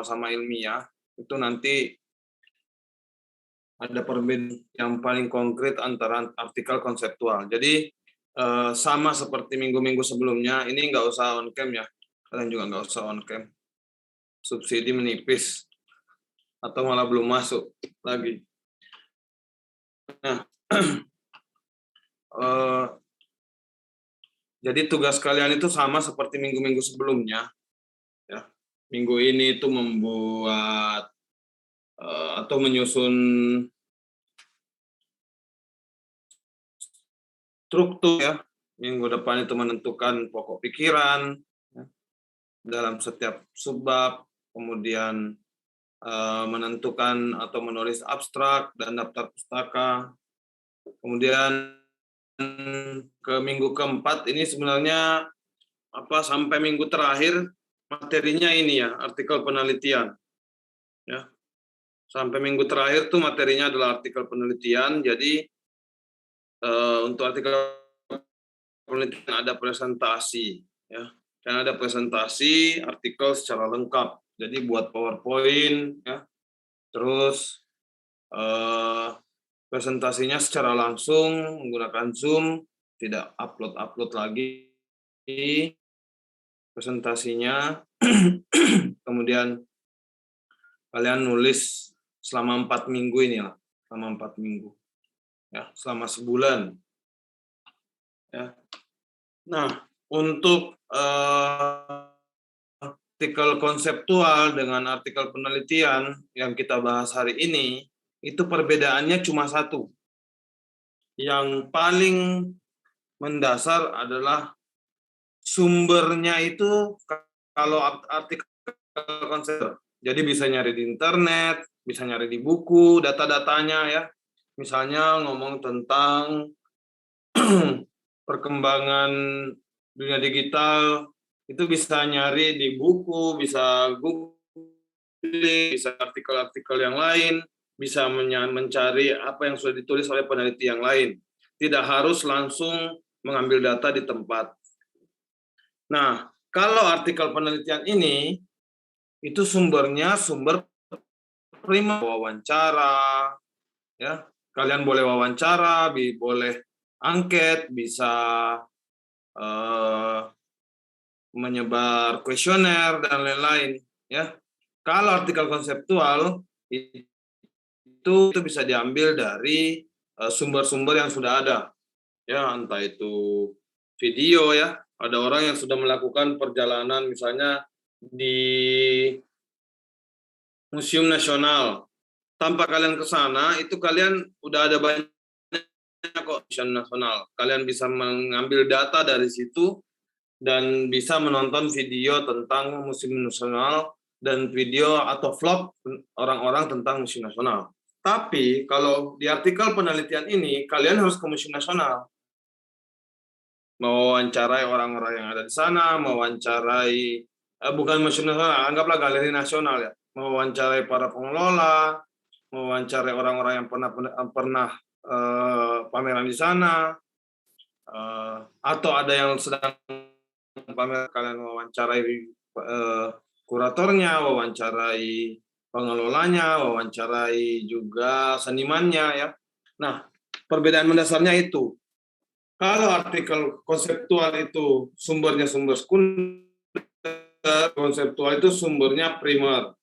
sama ilmiah, itu nanti ada perbedaan yang paling konkret antara artikel konseptual. Jadi sama seperti minggu-minggu sebelumnya, ini nggak usah on cam ya, kalian juga nggak usah on cam. Subsidi menipis atau malah belum masuk lagi. Nah, jadi tugas kalian itu sama seperti minggu-minggu sebelumnya. Ya, minggu ini itu membuat atau menyusun struktur ya. Minggu depan itu menentukan pokok pikiran ya, dalam setiap subbab, kemudian menentukan atau menulis abstrak dan daftar pustaka. Kemudian ke minggu keempat ini sebenarnya sampai minggu terakhir materinya ini ya, artikel penelitian. Ya. Sampai minggu terakhir tuh materinya adalah artikel penelitian. Jadi untuk artikel penelitian ada presentasi ya. Dan ada presentasi artikel secara lengkap. Jadi buat PowerPoint ya. Terus presentasinya secara langsung menggunakan Zoom, tidak upload lagi presentasinya. Kemudian kalian nulis selama 4 minggu ini lah, selama 4 minggu ya, selama sebulan ya. Nah, untuk artikel konseptual dengan artikel penelitian yang kita bahas hari ini, itu perbedaannya cuma satu. Yang paling mendasar adalah sumbernya itu. Kalau artikel konsep, jadi bisa nyari di internet, bisa nyari di buku, data-datanya ya. Misalnya ngomong tentang perkembangan dunia digital, itu bisa nyari di buku, bisa Google, bisa artikel-artikel yang lain, bisa mencari apa yang sudah ditulis oleh peneliti yang lain. Tidak harus langsung mengambil data di tempat. Nah, kalau artikel penelitian ini, itu sumbernya sumber primer, wawancara, ya. Kalian boleh wawancara, boleh angket, bisa menyebar kuesioner dan lain-lain, ya. Kalau artikel konseptual itu bisa diambil dari sumber-sumber yang sudah ada, ya, entah itu video ya. Ada orang yang sudah melakukan perjalanan misalnya di Museum Nasional. Tanpa kalian ke sana, itu kalian udah ada banyak kok Museum Nasional. Kalian bisa mengambil data dari situ dan bisa menonton video tentang Museum Nasional dan video atau vlog orang-orang tentang Museum Nasional. Tapi kalau di artikel penelitian ini, kalian harus ke Museum Nasional. Mewawancarai orang-orang yang ada di sana, mewawancarai bukan Museum Nasional, anggaplah Galeri Nasional ya, mewawancarai para pengelola, mewawancarai orang-orang yang pernah pameran di sana, atau ada yang sedang pamer, kalian mewawancarai kuratornya, wawancarai pengelolanya, wawancarai juga senimannya ya. Nah, perbedaan mendasarnya itu. Kalau artikel konseptual itu sumbernya sumber sekunder, konseptual itu sumbernya primer.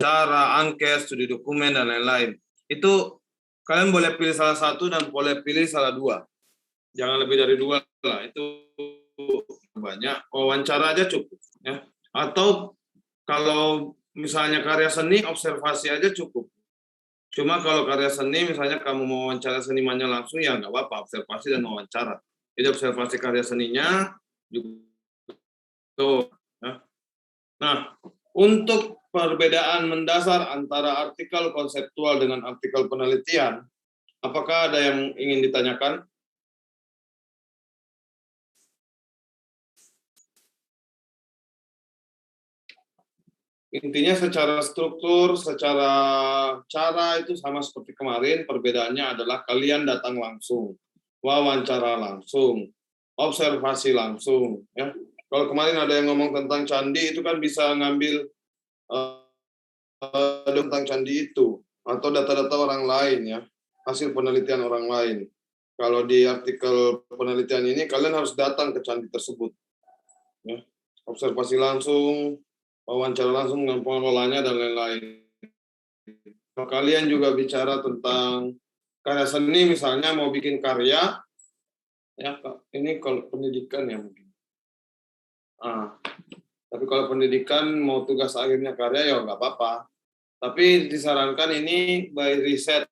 Cara, angket, studi dokumen, dan lain-lain. Itu kalian boleh pilih salah satu dan boleh pilih salah dua. Jangan lebih dari dua lah, itu banyak. Wawancara aja cukup. Ya. Atau kalau misalnya karya seni, observasi aja cukup. Cuma kalau karya seni, misalnya kamu mau wawancara senimannya langsung, ya nggak apa-apa, observasi dan wawancara. Jadi observasi karya seninya juga. Ya. Nah, untuk perbedaan mendasar antara artikel konseptual dengan artikel penelitian, apakah ada yang ingin ditanyakan? Intinya secara struktur, secara cara itu sama seperti kemarin, perbedaannya adalah kalian datang langsung, wawancara langsung, observasi langsung. Ya. Kalau kemarin ada yang ngomong tentang candi, itu kan bisa ngambil tentang candi itu, atau data-data orang lain, ya, hasil penelitian orang lain. Kalau di artikel penelitian ini, kalian harus datang ke candi tersebut. Ya. Observasi langsung, wawancara langsung dengan pengelolanya, dan lain-lain. Kalau kalian juga bicara tentang karya seni, misalnya mau bikin karya, ya ini kalau pendidikan ya mungkin. Tapi kalau pendidikan mau tugas akhirnya karya ya nggak apa-apa. Tapi disarankan ini by riset,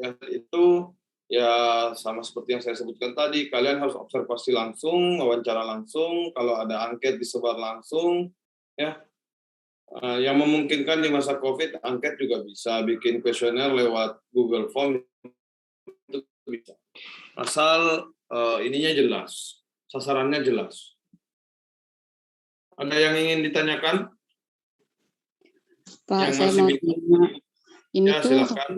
ya, itu ya sama seperti yang saya sebutkan tadi, kalian harus observasi langsung, wawancara langsung, kalau ada angket disebar langsung, ya. Yang memungkinkan di masa COVID, angket juga bisa, bikin kuesioner lewat Google Form itu bisa. Asal ininya jelas, sasarannya jelas. Ada yang ingin ditanyakan? Pak, Yang saya masih mau bingung? tanya. Ini Ya, tuh, silakan.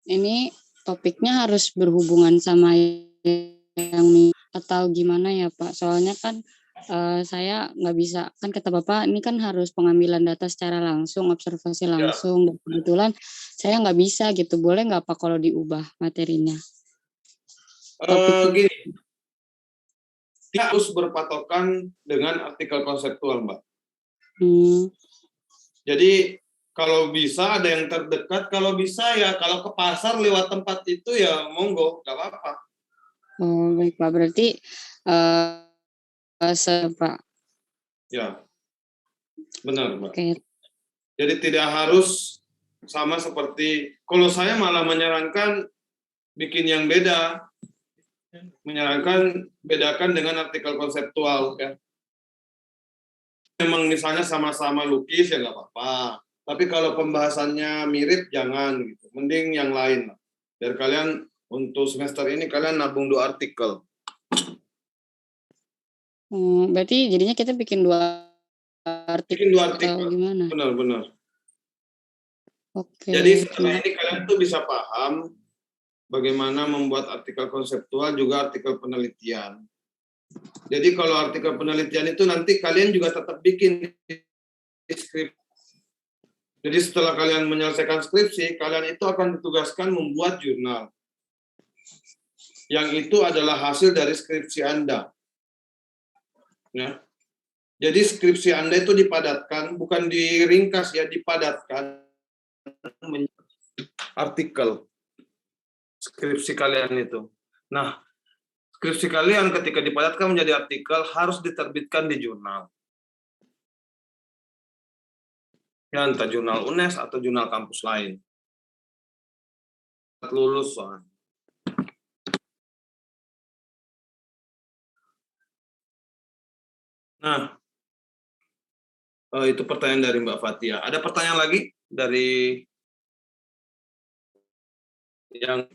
ini topiknya harus berhubungan sama yang atau gimana ya Pak? Soalnya kan saya nggak bisa, kan kata Bapak ini kan harus pengambilan data secara langsung, observasi Ya. langsung. Dan kebetulan saya nggak bisa gitu. Boleh nggak Pak kalau diubah materinya? Gini, dia harus berpatokan dengan artikel konseptual, Mbak. Jadi kalau bisa ada yang terdekat, kalau bisa ya kalau ke pasar lewat tempat itu ya monggo, nggak apa-apa. Oh baik Pak, berarti Pak. Ya, benar, Mbak. Oke. Jadi tidak harus sama seperti, kalau saya malah menyarankan bikin yang beda, menyarankan bedakan dengan artikel konseptual, ya. Memang misalnya sama-sama lukis ya nggak apa-apa, tapi kalau pembahasannya mirip jangan gitu, mending yang lain. Biar kalian untuk semester ini kalian nabung 2 artikel. Berarti jadinya kita bikin 2 artikel. Bikin 2 artikel. Atau gimana? Benar-benar. Oke. Jadi setelah ini kalian tuh bisa paham bagaimana membuat artikel konseptual juga artikel penelitian. Jadi kalau artikel penelitian itu nanti kalian juga tetap bikin skripsi. Jadi setelah kalian menyelesaikan skripsi, kalian itu akan ditugaskan membuat jurnal. Yang itu adalah hasil dari skripsi Anda. Ya. Jadi skripsi Anda itu dipadatkan, bukan diringkas ya, dipadatkan artikel skripsi kalian itu. Nah, skripsi kalian ketika dipadatkan menjadi artikel harus diterbitkan di jurnal. Ya, entah jurnal UNES atau jurnal kampus lain. Lulus soalnya. Nah, itu pertanyaan dari Mbak Fatia. Ada pertanyaan lagi dari yang...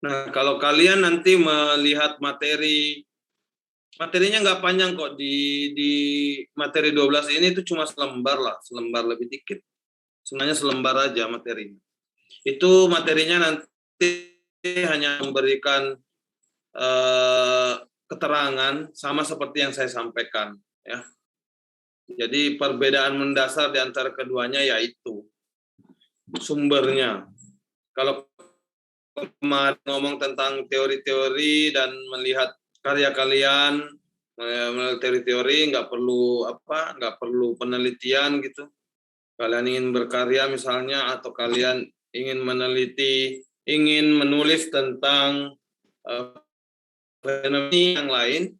Nah, kalau kalian nanti melihat materinya nggak panjang kok, di materi 12 ini itu cuma selembar lah, selembar lebih dikit. Sebenarnya selembar aja materinya. Itu materinya nanti hanya memberikan keterangan sama seperti yang saya sampaikan, ya. Jadi perbedaan mendasar di antara keduanya yaitu sumbernya. Kalau kemarin ngomong tentang teori-teori dan melihat karya kalian, teori-teori nggak perlu penelitian gitu. Kalian ingin berkarya misalnya, atau kalian ingin meneliti, ingin menulis tentang fenomena yang lain.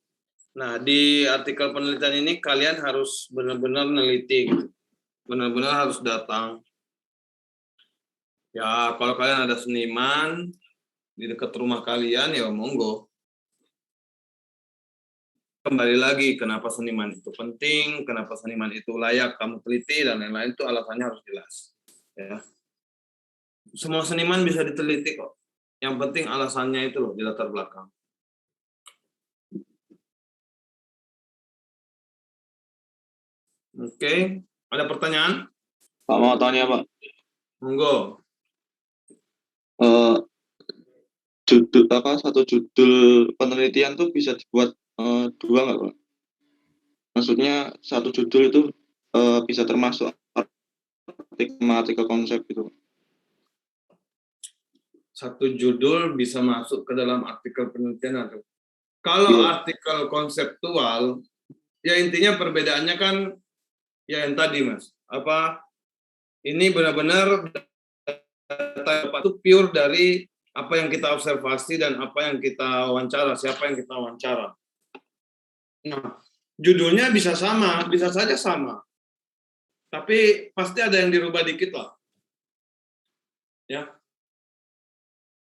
Nah, di artikel penelitian ini kalian harus benar-benar neliti gitu. Benar-benar harus datang. Ya, kalau kalian ada seniman di dekat rumah kalian, ya monggo. Kembali lagi, kenapa seniman itu penting, kenapa seniman itu layak kamu teliti, dan lain-lain itu alasannya harus jelas. Ya. Semua seniman bisa diteliti kok. Yang penting alasannya itu loh di latar belakang. Oke, ada pertanyaan? Pak mau tanya Pak, Monggo. eh, satu judul penelitian tuh bisa dibuat dua nggak Pak? Maksudnya satu judul itu bisa termasuk artikel konsep gitu. Satu judul bisa masuk ke dalam artikel penelitian atau kalau Iya. artikel konseptual, ya intinya perbedaannya kan ya yang tadi Mas. Ini benar-benar data itu pure dari apa yang kita observasi dan apa yang kita wawancara, siapa yang kita wawancara. Nah, judulnya bisa sama, bisa saja sama. Tapi pasti ada yang dirubah dikit lah. Ya.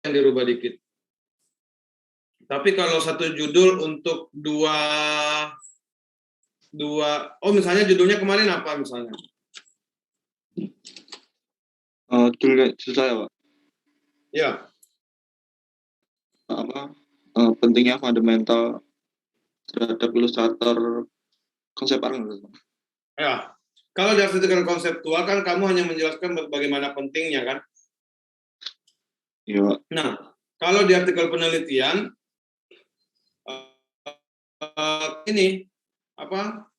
Yang dirubah dikit. Tapi kalau satu judul untuk misalnya judulnya kemarin apa misalnya? Judul saya Pak, Ya, pentingnya fundamental terhadap ilustrator konsep art. ya. Kalau diartikelkan konseptual kan kamu hanya menjelaskan bagaimana pentingnya kan. Iya. Nah, kalau di artikel penelitian ini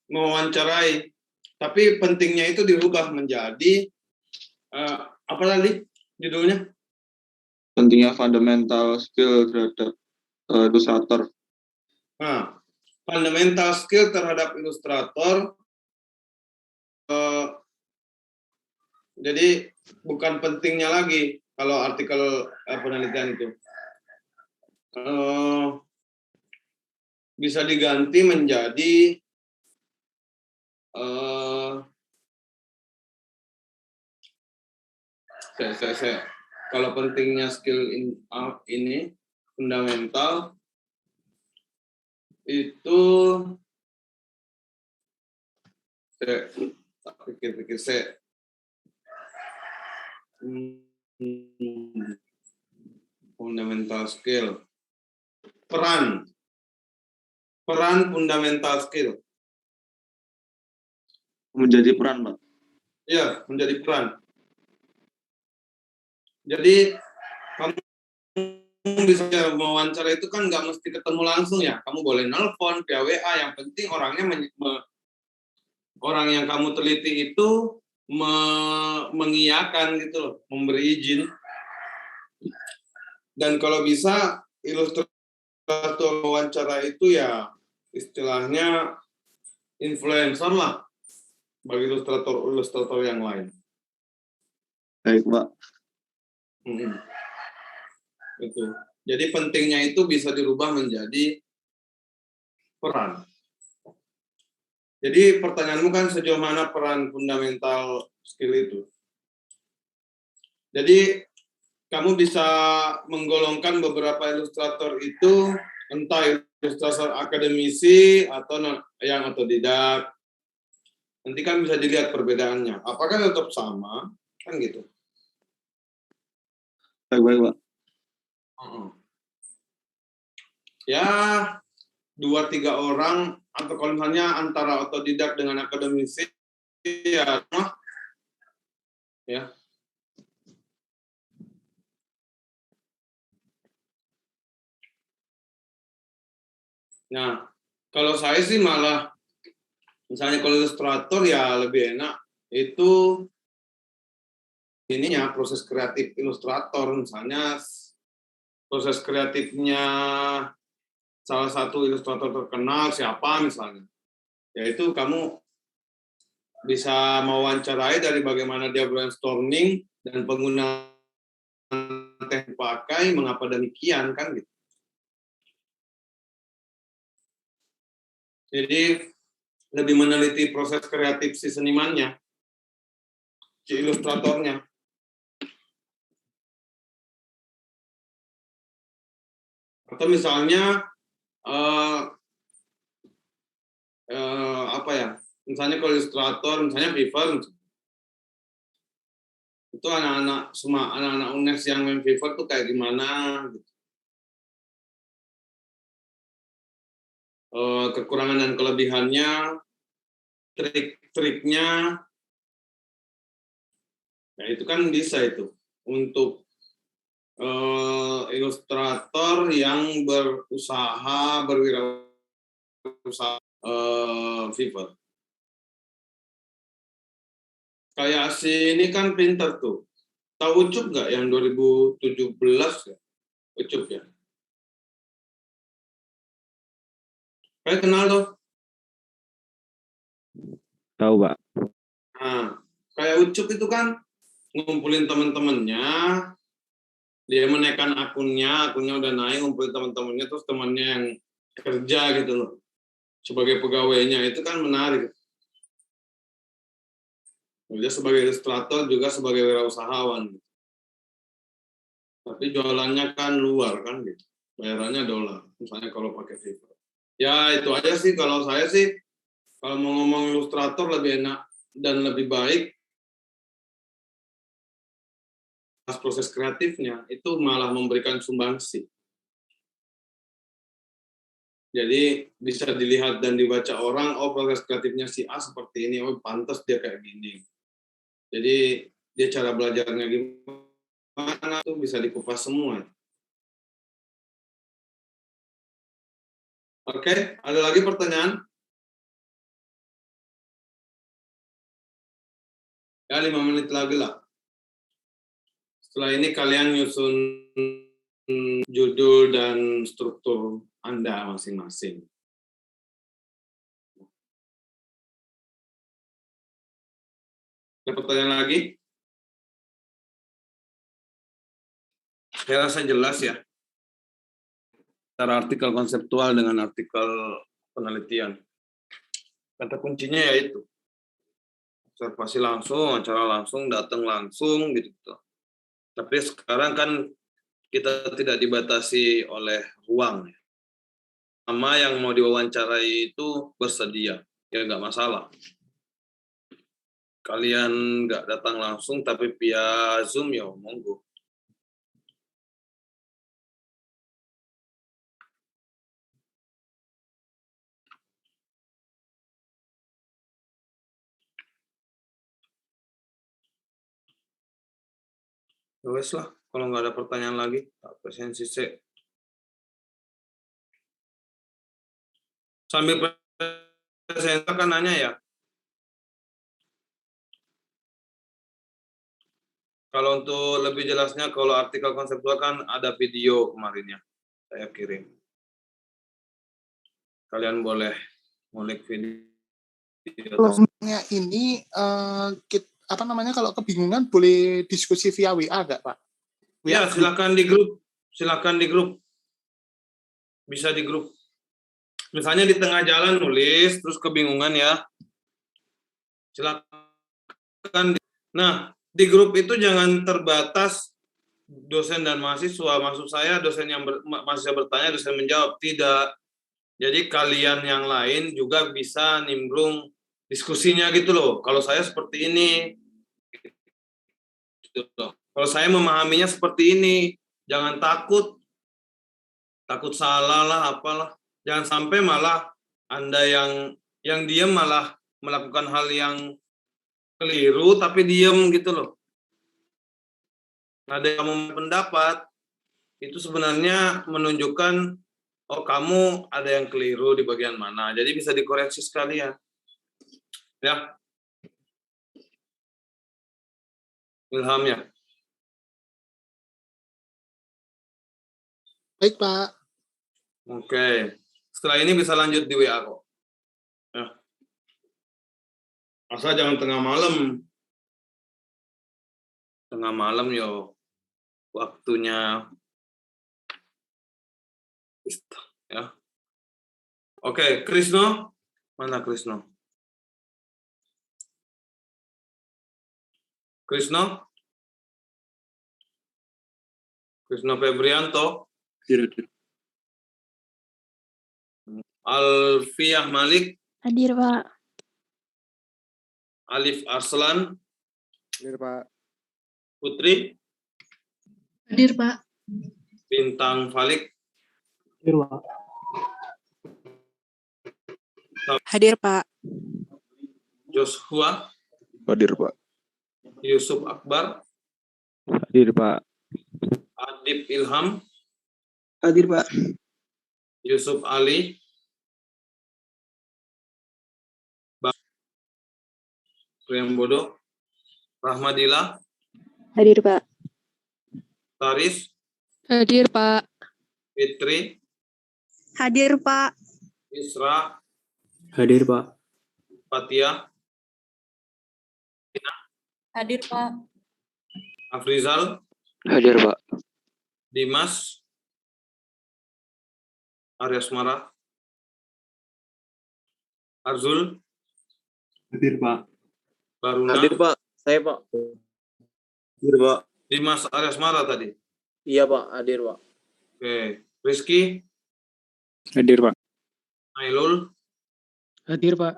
mewawancarai, tapi pentingnya itu dirubah menjadi apa tadi judulnya? Pentingnya fundamental skill terhadap ilustrator. Nah, fundamental skill terhadap ilustrator. Jadi bukan pentingnya lagi kalau artikel penelitian itu. Bisa diganti menjadi kalau pentingnya skill ini fundamental itu saya pikir-pikir fundamental skill, peran fundamental skill Menjadi peran Pak. ya, menjadi peran. Jadi kamu bisa mewawancara itu kan nggak mesti ketemu langsung ya, kamu boleh nelpon via WA, yang penting orang yang kamu teliti itu mengiyakan gitu loh, memberi izin. Dan kalau bisa ilustrator wawancara itu ya istilahnya influencer lah bagi ilustrator yang lain. Baik Pak. Itu. Jadi pentingnya itu bisa dirubah menjadi peran. Jadi pertanyaanmu kan sejauh mana peran fundamental skill itu. Jadi kamu bisa menggolongkan beberapa ilustrator itu, entah ilustrator akademisi atau yang otodidak. Nanti kan bisa dilihat perbedaannya. Apakah tetap sama? Kan gitu. Baik Pak. Ya, 2-3 orang, atau kalau misalnya antara otodidak dengan akademisi, ya. Nah, kalau saya sih malah, misalnya kalau ilustrator ya lebih enak itu ininya proses kreatif ilustrator, misalnya proses kreatifnya salah satu ilustrator terkenal siapa misalnya, yaitu kamu bisa mewawancarai dari bagaimana dia brainstorming dan penggunaan teknik pakai, mengapa demikian kan gitu. Jadi lebih meneliti proses kreatif si senimannya, si ilustratornya. Atau misalnya apa ya? Misalnya kalau ilustrator, misalnya Fiverr, itu anak-anak UNES yang main Fiverr tuh kayak gimana? Gitu. Kekurangan dan kelebihannya, trik-triknya, nah itu kan bisa itu untuk ilustrator yang berusaha berwirausaha Fiverr. Kayak si ini kan pinter tuh. Tahu Ucup nggak yang 2017 ya? Ucup ya? Kayak kenal tuh. Tahu, Pak. Nah, kayak Ucup itu kan ngumpulin teman-temannya, dia menaikkan akunnya udah naik, ngumpulin teman-temannya, terus temannya yang kerja gitu loh. Sebagai pegawainya itu kan menarik. Dia sebagai ilustrator juga sebagai wirausahawan. Tapi jualannya kan luar kan gitu. Bayarannya dolar. Misalnya kalau pakai Fiverr. Ya itu aja sih kalau saya sih. Kalau mau ngomong ilustrator lebih enak dan lebih baik proses kreatifnya itu malah memberikan sumbangsi. Jadi bisa dilihat dan dibaca orang, oh proses kreatifnya si A seperti ini, oh pantas dia kayak gini. Jadi dia cara belajarnya gimana tuh bisa dikupas semua. Oke, ada lagi pertanyaan? Ya 5 menit lagi lah. Setelah ini kalian nyusun judul dan struktur Anda masing-masing. Ada pertanyaan lagi? Saya rasa jelas ya. Antara artikel konseptual dengan artikel penelitian. Kata kuncinya ya itu. Observasi langsung, acara langsung, datang langsung gitu. Tapi sekarang kan kita tidak dibatasi oleh ruang. Sama yang mau diwawancarai itu bersedia, ya nggak masalah. Kalian nggak datang langsung tapi via Zoom ya monggo. Ya wes lah, kalau nggak ada pertanyaan lagi, tak presensi sih. Sambil presenter kan nanya ya. Kalau untuk lebih jelasnya, kalau artikel konseptual kan ada video kemarinnya, saya kirim. Kalian boleh ngulik video. Kalau misalnya ini apa namanya, kalau kebingungan boleh diskusi via WA nggak Pak? Ya silakan di grup, bisa di grup. Misalnya di tengah jalan nulis, terus kebingungan ya, silakan. Nah, di grup itu jangan terbatas dosen dan mahasiswa. Maksud saya dosen yang mahasiswa bertanya, dosen menjawab. Tidak. Jadi kalian yang lain juga bisa nimbrung diskusinya gitu loh. Kalau saya seperti ini, gitu loh. Kalau saya memahaminya seperti ini, jangan takut salah lah, apalah. Jangan sampai malah Anda yang diam malah melakukan hal yang keliru tapi diam gitu loh. Ada yang mau pendapat itu sebenarnya menunjukkan oh kamu ada yang keliru di bagian mana. Jadi bisa dikoreksi sekalian. Ya. Ilham ya. Baik Pak. Oke. Setelah ini bisa lanjut di WA kok. Ya. Asal jangan tengah malam. Tengah malam yo. Waktunya. Ya. Oke, Krisno. Mana Krisno? Krisno Febrianto. Alfiah Malik. Hadir, Pak. Alif Arslan. Hadir, Pak. Putri. Hadir, Pak. Bintang Falik. Hadir, Pak. Hadir, Pak. Joshua, Hadir, Pak. Yusuf Akbar, Hadir, Pak. Adib Ilham, Hadir, Pak. Yusuf Ali, Priambodo, Rahmadillah, Hadir, Pak. Taris, Hadir, Pak. Fitri, Hadir, Pak. Isra, Hadir, Pak. Fatia, Hadir, Pak. Afrizal, Hadir, Pak. Dimas, Aryasmara, Arzul, Hadir, Pak. Baruna, Pak. Saya, Pak. Hadir, Pak. Dimas Aryasmara tadi. Iya, Pak. Hadir, Pak. Oke, Rizky, Hadir, Pak. Nailul, Hadir, Pak.